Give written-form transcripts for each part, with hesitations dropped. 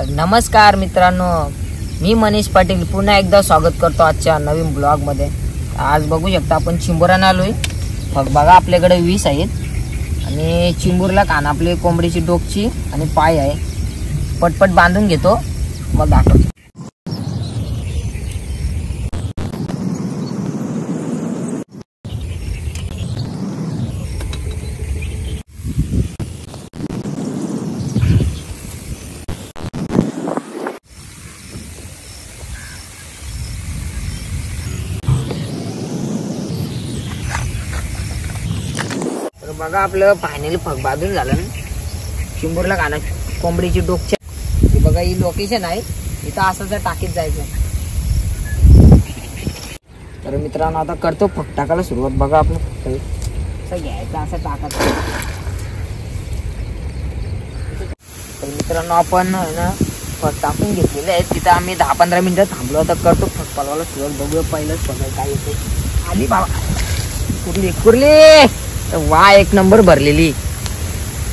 नमस्कार मित्रांनो, मी मनीष पाटील पुन्हा एकदा स्वागत करतो आजच्या नवीन ब्लॉग मध्ये। आज बघू शकता आपण चिंबुराने आलोय। बघा आपल्याकडे 20 आहेत आणि चिंबुरला कान आपले कोंबडीची डोकची आणि पाय आहे। पटपट बांधून घेतो मग दाखवतो। बघा आपलं फायनली फग बांधून झालं ना। चिंबुरला काना कोंबडीची डोकच्या बघा ही लोकेशन आहे। इथं असं टाकीत जायचं। तर मित्रांनो आता करतो फग टाकायला सुरुवात। बघा आपण असं घ्यायचं, असं टाकायचं। तर मित्रांनो आपण ना फग टाकून घेतलेले आहे। तिथं आम्ही 10-15 मिनिटं थांबलो। तर करतो फग पालवायला सुरुवात। बघूया पहिलंच फग काय येते। आली बाबा कुर्ली वा, एक नंबर भरलेली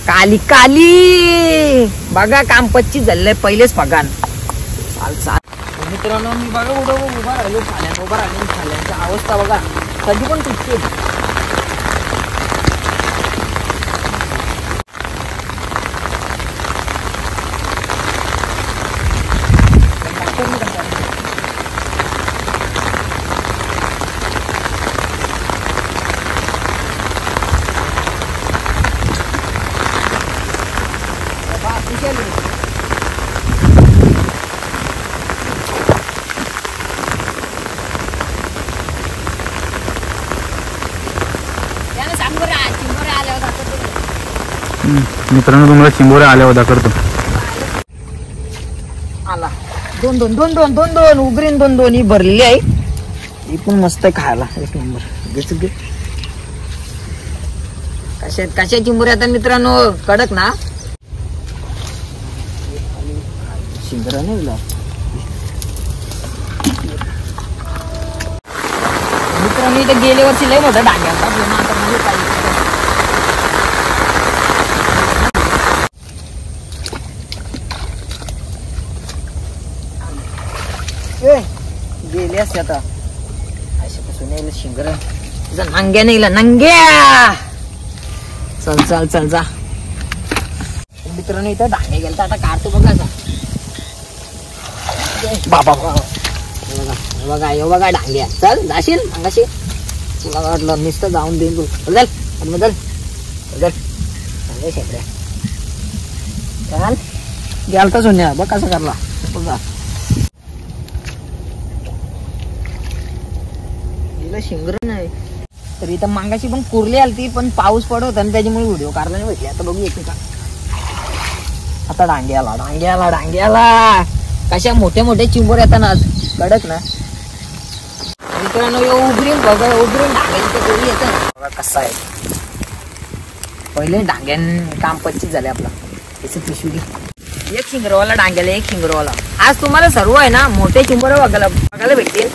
काली काली। बघा काम 25 झालेलं आहे पहिलेच फगान। मित्रांनो मी बघा उभा राहिलो, खाल्यात उभा राहिलो। खाल्यांची अवस्था बघा कधी पण तुटते। मित्रांनो तुम्हाला चिंबोऱ्या आल्या होता करतो। आला दोन उगरीन दोन ही भरलेली आहे। ही पण मस्त खायला एक नंबर। कशा चिंबोऱ्या आता मित्रांनो कडक ना। शिंगरा नाही मित्रांनो इथे गेल्या वर्षी लय मोठा डांग्या होता आपल्या मात्र गेले असते आता अशापासून यायला शिंगर नंग्या नाही नंग्या। चल जा मित्रांनो इथं डांगे गेलता। आता काढतो बघा बाबा बघा डांग्या। चल जाशील अंगाशी, तुला वाटलं नुसतं जाऊन देईन तू। बदल शेकड्या चाल गेलता सोन्या। बघ कसं करला बघा शिंगर नाही। तर इथं मांगाची पण कुर्ली आलती, पण पाऊस पडत होता आणि त्याच्यामुळे व्हिडिओ काढला नाही भेटले। आता बघू येते का। आता डांग्याला कशा मोठ्या चिंबोर येतात ना आज कडक ना। मित्रांनो उभरीन बघा, उभरीन डांग्याची गोळी येतं ना बघा कसा आहे। पहिले डांग्यान काम 25 झाले आपला। त्याची पिशवी एक शिंगरवाला डांग्याला, एक शिंगरवाला। आज तुम्हाला सर्व आहे ना मोठे चिंबोर बघायला भेटतील।